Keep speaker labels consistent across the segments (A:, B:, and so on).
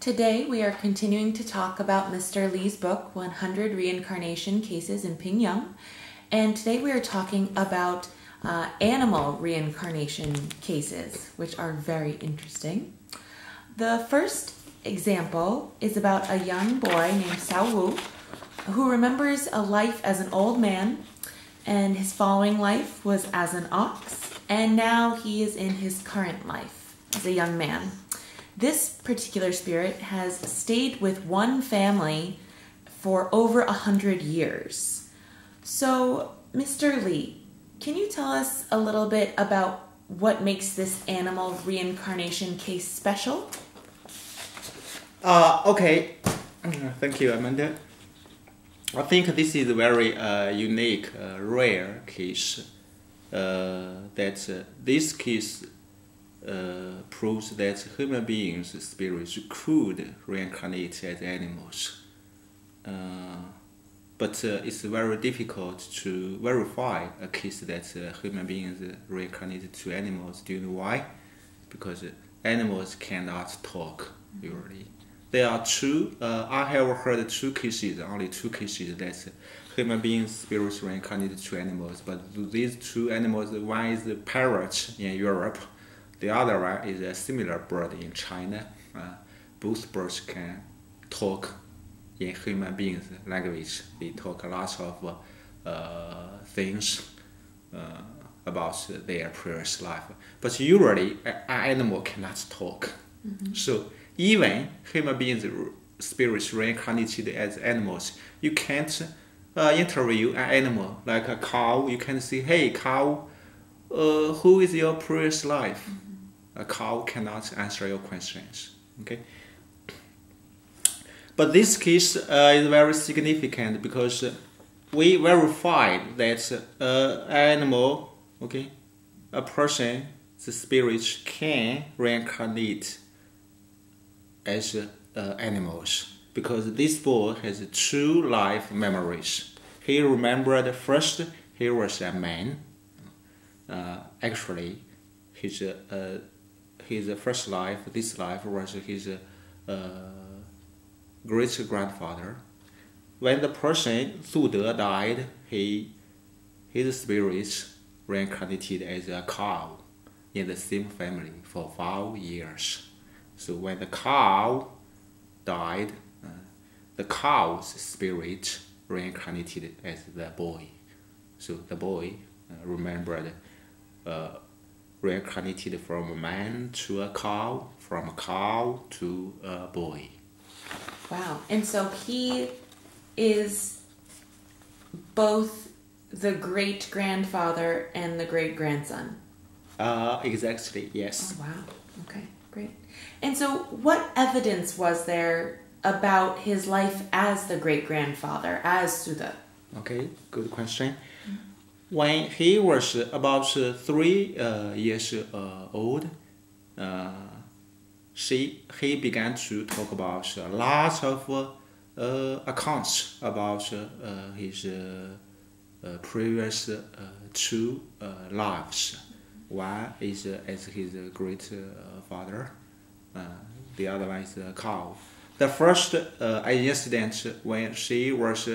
A: Today we are continuing to talk about Mr. Li's book, 100 Reincarnation Cases in Pingyang. And today we are talking about animal reincarnation cases, which are very interesting. The first example is about a young boy named Xiao Wu who remembers a life as an old man, and his following life was as an ox, and now he is in his current life as a young man. This particular spirit has stayed with one family for over 100 years. So, Mr. Li, can you tell us a little bit about what makes this animal reincarnation case special?
B: Okay. Thank you, Amanda. I think this is a very unique, rare case. This case proves that human beings' spirits could reincarnate as animals. But it's very difficult to verify a case that human beings reincarnated to animals. Do you know why? Because animals cannot talk, usually. There are I have heard only two cases that human beings' spirits reincarnated to animals. But these two animals, one is a parrot in Europe, the other one is a similar bird in China. Both birds can talk in human beings' language. They talk a lot of things about their previous life. But usually, an animal cannot talk. Mm-hmm. So even human beings' spirits reincarnated as animals, you can't interview an animal like a cow. You can say, "Hey, cow, who is your previous life?" Mm-hmm. A cow cannot answer your questions. Okay. But this case is very significant because we verified that animal, okay, a person, the spirit can reincarnate as animals, because this boy has two life memories. He remembered first he was a man. Actually, his first life, this life, was his great-grandfather. When the person Su De died, his spirit reincarnated as a cow in the same family for 5 years. So when the cow died, the cow's spirit reincarnated as the boy. So the boy remembered reincarnated from a man to a cow, from a cow to a boy.
A: Wow. And so he is both the great-grandfather and the great-grandson.
B: Exactly, yes.
A: Oh, wow. Okay, great. And so what evidence was there about his life as the great-grandfather, as Su De?
B: Okay, good question. When he was about 3 years old, he began to talk about a lot of accounts about his previous two lives. One is as his great father, the other one is a cow. The first incident when she was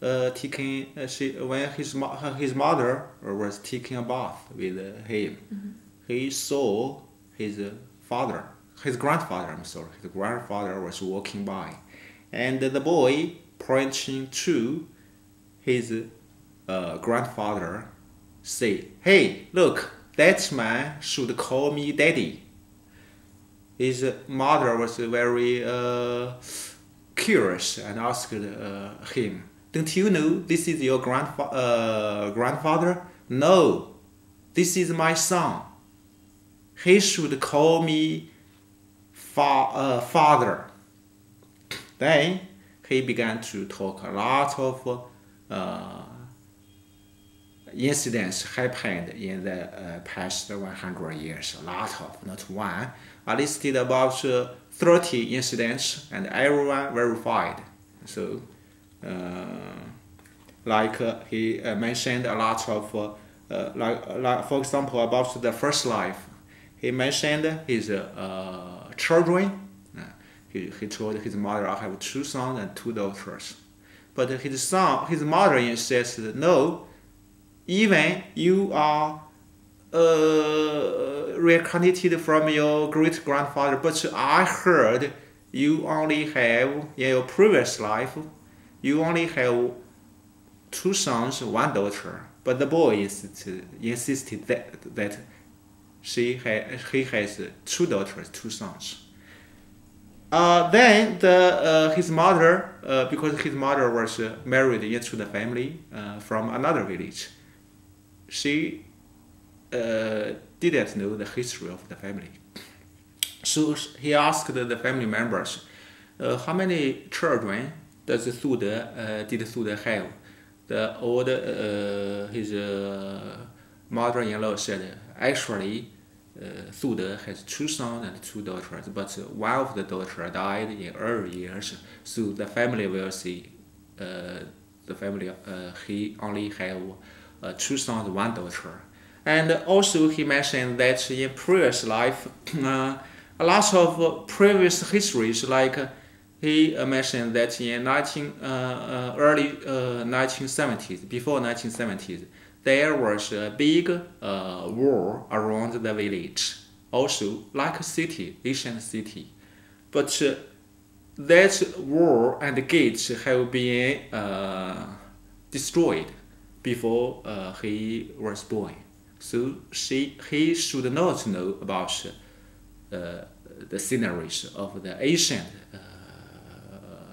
B: when his mother was taking a bath with him, mm-hmm. He saw his grandfather was walking by, and the boy pointing to his grandfather say, "Hey, look, that man should call me daddy." His mother was very curious and asked him, "Don't you know this is your grandfather?" "No, this is my son. He should call me father." Then he began to talk a lot of incidents happened in the past 100 years. A lot of, not one. I listed about 30 incidents, and everyone verified. So, he mentioned a lot of, like for example, about the first life. He mentioned his children. He told his mother, I have 2 sons and 2 daughters. But his mother insisted, no, even you are reincarnated from your great grandfather, but I heard you only have, in your previous life, you only have 2 sons, 1 daughter. But the boy insisted that he has 2 daughters, 2 sons. Then his mother, because his mother was married into the family from another village, she didn't know the history of the family. So he asked the family members, how many children did Sude have? His mother-in-law said, actually, Sude has 2 sons and 2 daughters, but one of the daughters died in early years, so the family will see, he only have 2 sons and 1 daughter. And also he mentioned that in previous life, a lot of previous histories, like he mentioned that in early 1970s, before 1970s, there was a big war around the village, also like a city, ancient city. But that war and gates have been destroyed before he was born. So he should not know about the sceneries of the ancient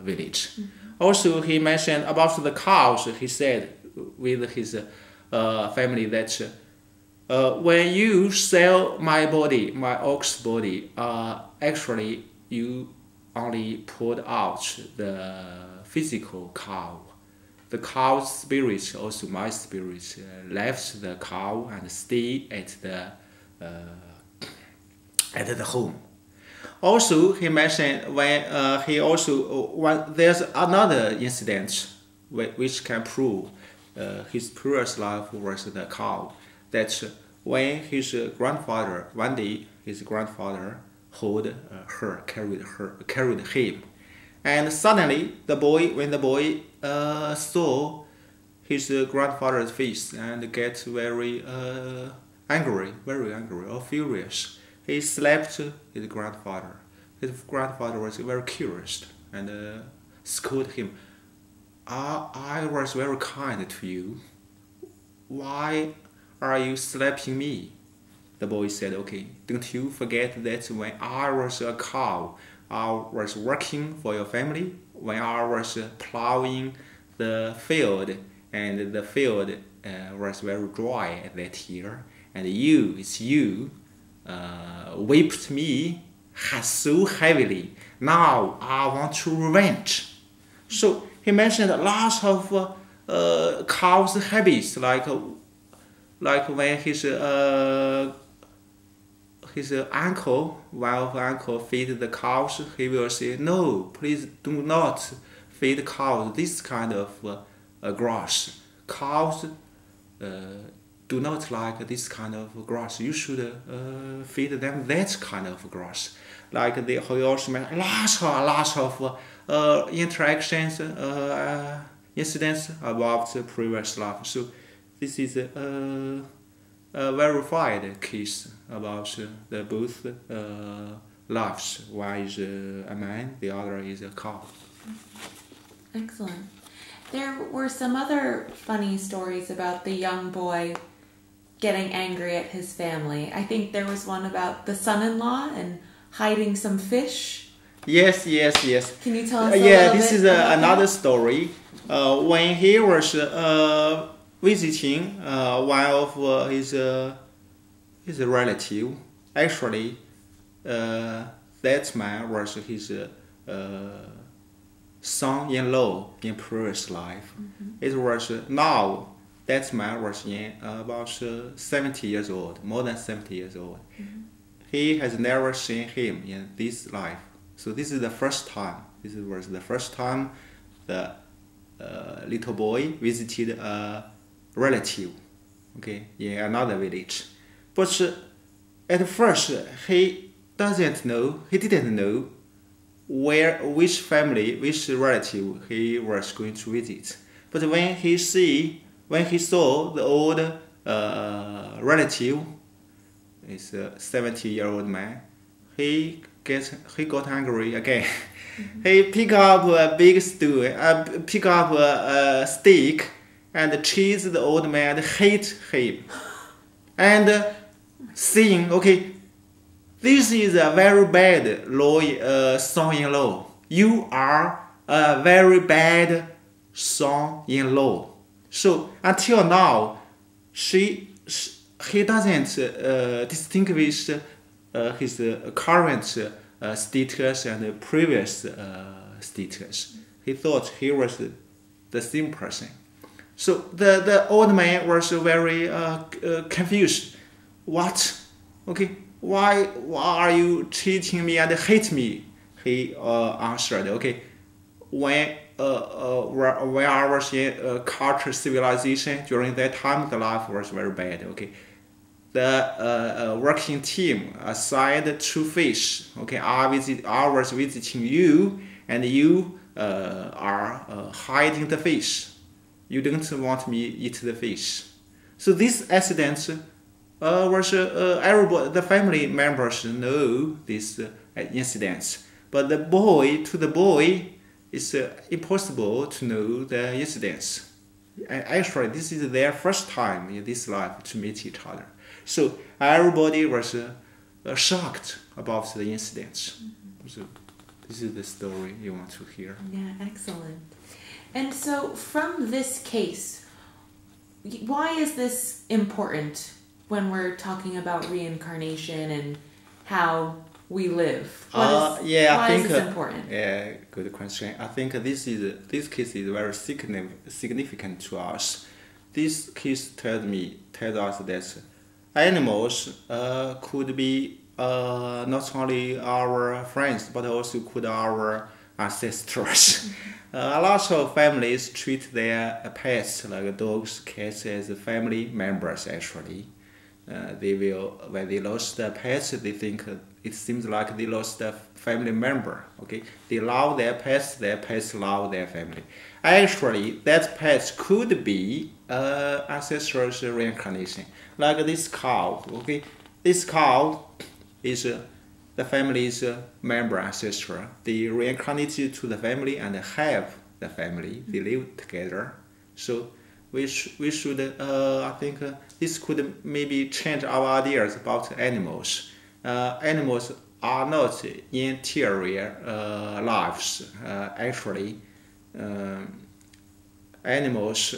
B: village. Mm-hmm. Also, he mentioned about the cows. He said with his family that when you sell my body, my ox body, actually you only put out the physical cow. The cow's spirit, also my spirit, left the cow and stay at the home. Also, he mentioned when there's another incident which can prove his previous life was the cow. That when his grandfather, one day his grandfather carried him, and suddenly when the boy saw his grandfather's face and get very angry or furious, he slapped his grandfather. His grandfather was very curious and scolded him. I was very kind to you. Why are you slapping me? The boy said, okay, don't you forget that when I was a cow, I was working for your family, when I was plowing the field, and the field was very dry at that year, and you whipped me so heavily. Now I want to revenge. So he mentioned lots of cow's habits, like when his uncle, while uncle feed the cows, he will say, no, please do not feed cows this kind of grass. Cows do not like this kind of grass. You should feed them that kind of grass. Like he also mentioned lots of interactions, incidents about the previous life. So this is a verified case about the both lives. One is a man, the other is a cow.
A: Excellent. There were some other funny stories about the young boy getting angry at his family. I think there was one about the son-in-law and hiding some fish.
B: Yes. Can
A: you tell us a little
B: this
A: bit
B: is another story. When he was visiting one of his relative, actually that man was his son-in-law in previous life. Mm-hmm. It was now that man was about 70 years old, more than 70 years old. Mm-hmm. He has never seen him in this life. So this is the first time. This was the first time the little boy visited a relative, okay, in another village. But at first he didn't know which family, which relative he was going to visit. But when he saw the old relative, is a 70-year-old man, he got angry again. He pick up a big stool, pick up a stick, and chase the old man, hit him, and saying, "Okay, this is a very bad son-in-law. You are a very bad son-in-law." So until now, he doesn't distinguish his current status and previous status. He thought he was the same person. So the old man was very confused. What? Okay, why are you cheating me and hate me? He answered. Okay, when I was in culture civilization, during that time the life was very bad. Okay, the working team assigned 2 fish. Okay, I was visiting you, and you are hiding the fish. You don't want me eat the fish. So this accident was everybody, the family members know this incident, but the boy it's impossible to know the incidents. Actually, this is their first time in this life to meet each other. So everybody was shocked about the incidents. So this is the story you want to hear.
A: Yeah, excellent. And so from this case, why is this important when we're talking about reincarnation and how we live? Why is this important?
B: Yeah, good question. I think this case is very significant to us. This case tells us that animals could be not only our friends but also could our ancestors. A lot of families treat their pets like dogs, cats as family members. Actually, when they lost their pets, they think it seems like they lost a family member. Okay, they love their pets love their family. Actually, that pet could be ancestors' reincarnation, like this cow. Okay, this cow is the family's member ancestor. They reincarnated to the family and have the family. They live together. So we should I think this could maybe change our ideas about animals. Animals are not interior lives. Actually, animals,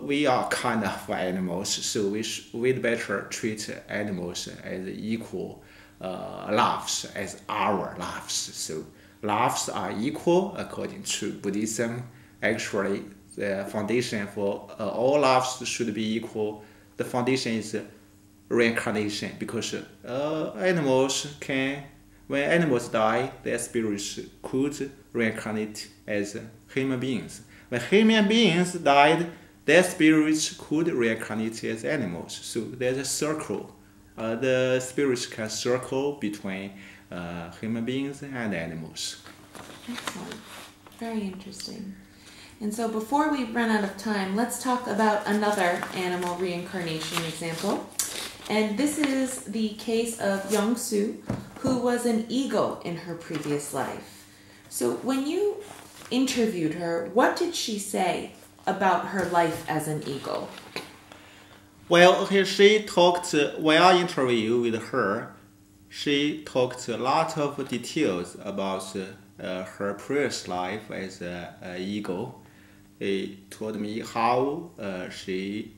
B: we are kind of animals, so we'd better treat animals as equal lives as our lives. So lives are equal according to Buddhism. Actually, the foundation for all lives should be equal. The foundation is reincarnation, because when animals die, their spirits could reincarnate as human beings. When human beings died, their spirits could reincarnate as animals. So there's a circle. The spirits can circle between human beings and animals.
A: Excellent. Very interesting. And so before we run out of time, let's talk about another animal reincarnation example. And this is the case of Young Su, who was an eagle in her previous life. So when you interviewed her, what did she say about her life as an eagle?
B: Well, she talked, when I interviewed with her, she talked a lot of details about her previous life as an eagle. She told me how she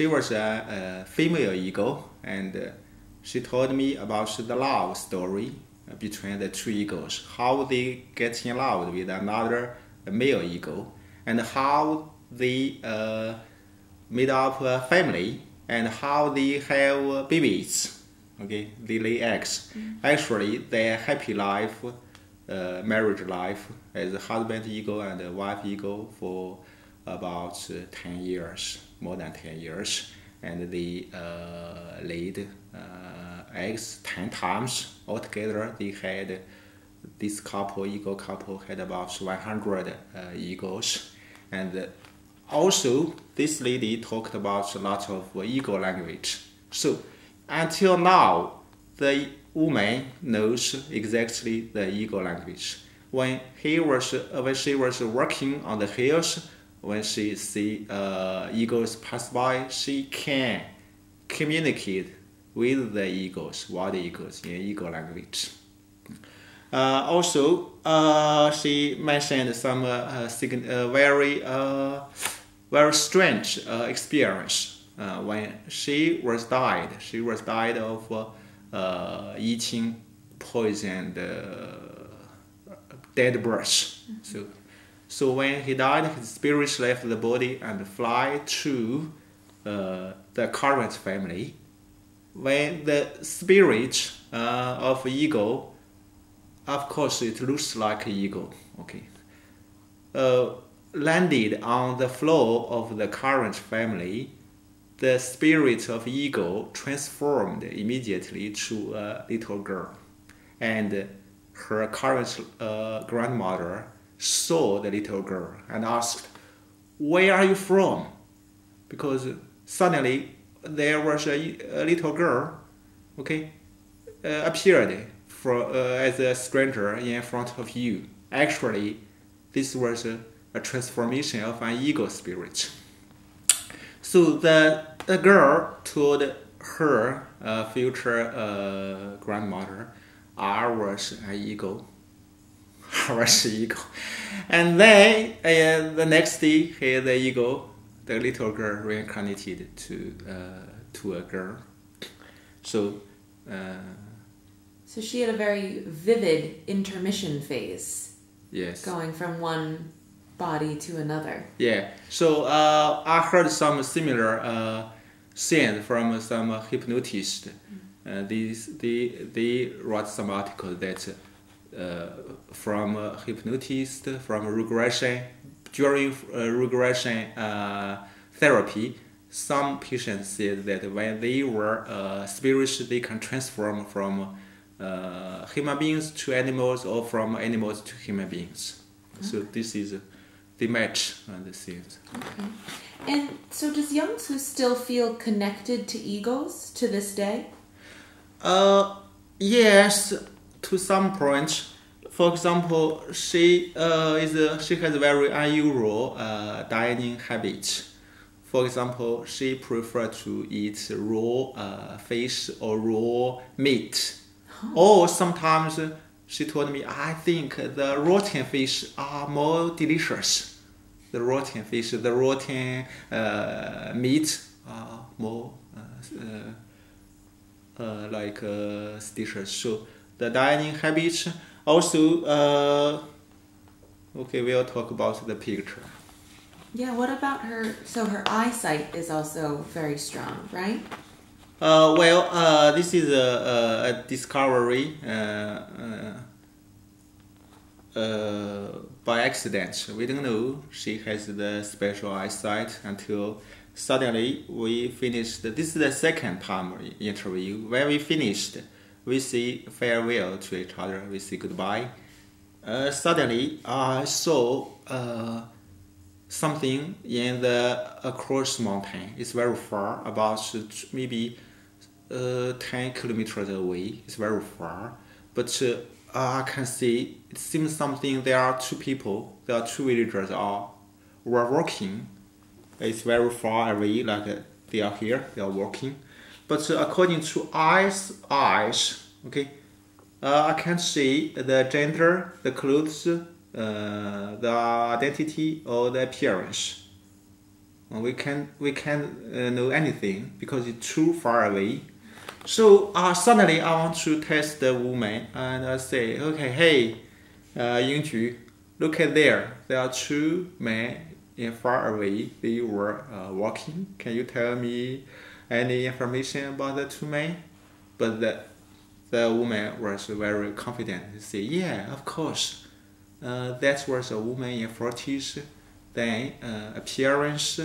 B: was a female eagle, and she told me about the love story between the 2 eagles, how they get in love with another male eagle, and how they made up a family, and how they have babies. Okay, they lay eggs. Actually, their happy life, marriage life, as a husband eagle and a wife eagle for about 10 years, more than 10 years, and they laid eggs 10 times. Altogether, they had this eagle couple had about 100 eagles, and also this lady talked about a lot of eagle language. So until now, the woman knows exactly the eagle language. When she was working on the hills, when she see eagles pass by, she can communicate with the eagles, wild eagles, in eagle language. Also, she mentioned some very strange experience when she was died. She was died of eating poisoned dead birds. So when he died, his spirit left the body and fly to the current family. When the spirit of eagle, of course it looks like eagle, okay, landed on the floor of the current family, the spirit of eagle transformed immediately to a little girl, and her current grandmother saw the little girl and asked, "Where are you from?" Because suddenly there was a little girl, okay, appeared as a stranger in front of you. Actually, this was a transformation of an eagle spirit. So the girl told her future grandmother, "I was an eagle." I was an eagle. And then the next day, the little girl reincarnated to a girl. So
A: she had a very vivid intermission phase.
B: Yes.
A: Going from one body to another.
B: Yeah. So I heard some similar scenes from some hypnotists. They wrote some articles that from hypnotist, from regression, during regression therapy, some patients said that when they were spirits, they can transform from human beings to animals, or from animals to human beings. Okay. So this is the match and the scenes.
A: Okay. And so does Young Su still feel connected to eagles to this day?
B: Yes, to some point. For example, she has a very unusual dining habit. For example, she prefers to eat raw fish or raw meat. Oh. Or sometimes she told me, "I think the rotten fish are more delicious. The rotten fish, the rotten meat are more delicious." So the dining habits. Also, okay, we'll talk about the picture.
A: Yeah, what about her? So her eyesight is also very strong, right?
B: This is a discovery by accident. We don't know she has the special eyesight until suddenly we finished. This is the second time interview. When we finished, we say farewell to each other, we say goodbye. Suddenly, I saw something in the across mountain. It's very far, about maybe 10 kilometers away. It's very far, but I can see it seems something. There are two people. There are two villagers were walking. It's very far away, like they are here. They are walking. But according to eyes, okay, I can see the gender, the clothes, the identity, or the appearance. We can't know anything because it's too far away. So suddenly I want to test the woman and I say, okay, hey, Yingju, look at there. There are two men in far away. They were walking. Can you tell me any information about the two men? But the woman was very confident to say, yeah, of course. That was a woman in 40s. Then appearance,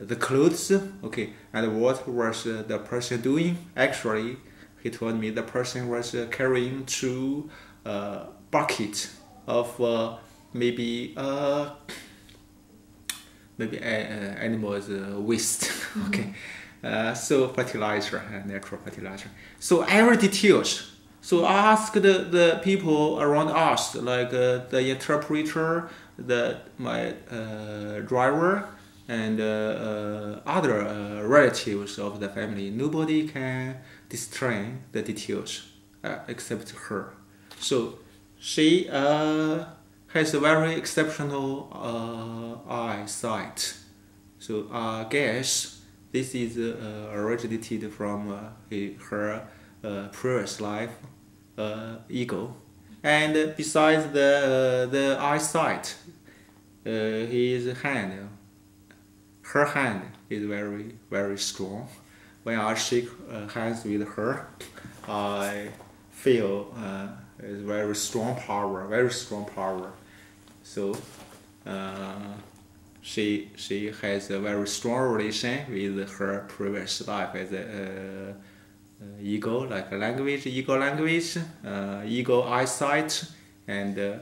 B: the clothes, okay, and what was the person doing? Actually, he told me the person was carrying 2 bucket of maybe animals waste. Okay, so fertilizer, natural fertilizer. So every details. So I asked the people around us, like the interpreter, my driver, and other relatives of the family. Nobody can discern the details except her. So she has a very exceptional eyesight. So I guess this is originated from her previous life, ego. And besides the eyesight, her hand is very, very strong. When I shake hands with her, I feel it's very strong power, very strong power. So she has a very strong relation with her previous life as a ego, like a language, ego language, ego eyesight, and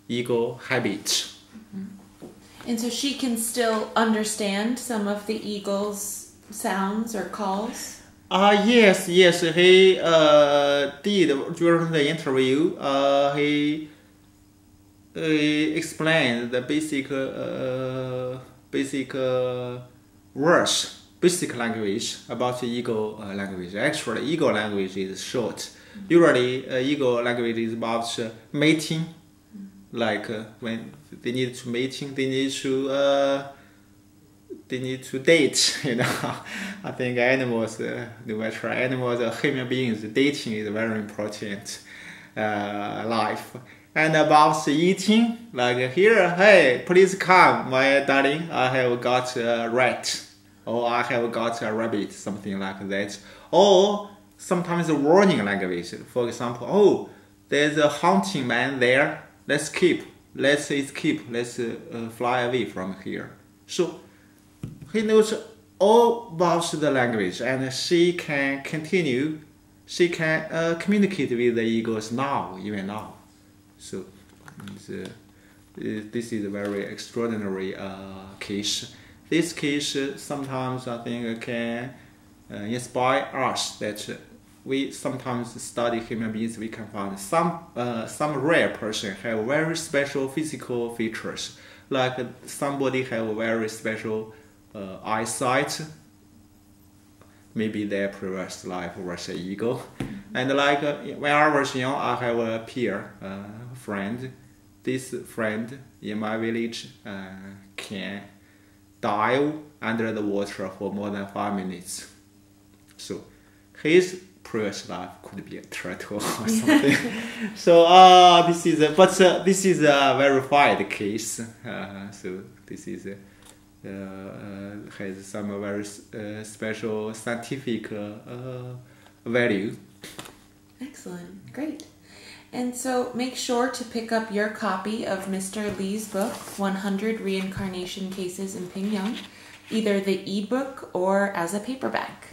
B: ego habit.
A: And so she can still understand some of the eagle's sounds or calls?
B: Yes. He did during the interview. He explained the basic words, basic language about the ego language. Actually, ego language is short. Usually, ego language is about mating. Like when they need to mating, they need to date. I think animals, no matter animals or human beings, dating is very important life. And about eating, like here, hey, please come, my darling. I have got a rat, or I have got a rabbit, something like that. Or sometimes a warning language. For example, oh, there's a hunting man there. Let's escape, let's fly away from here. So he knows all about the language, and she can communicate with the eagles now, even now. So this is a very extraordinary case. This case sometimes I think can inspire us that we sometimes study human beings. We can find some rare person have very special physical features, like somebody have a very special eyesight. Maybe their previous life was an eagle. And like when I was young, I have a peer friend. This friend in my village can dive under the water for more than 5 minutes. So his previous life could be a turtle or something. So this is a verified case. So this is has some very special scientific value.
A: Excellent, great. And so make sure to pick up your copy of Mr. Li's book, 100 Reincarnation Cases in Ping Yung, either the ebook or as a paperback.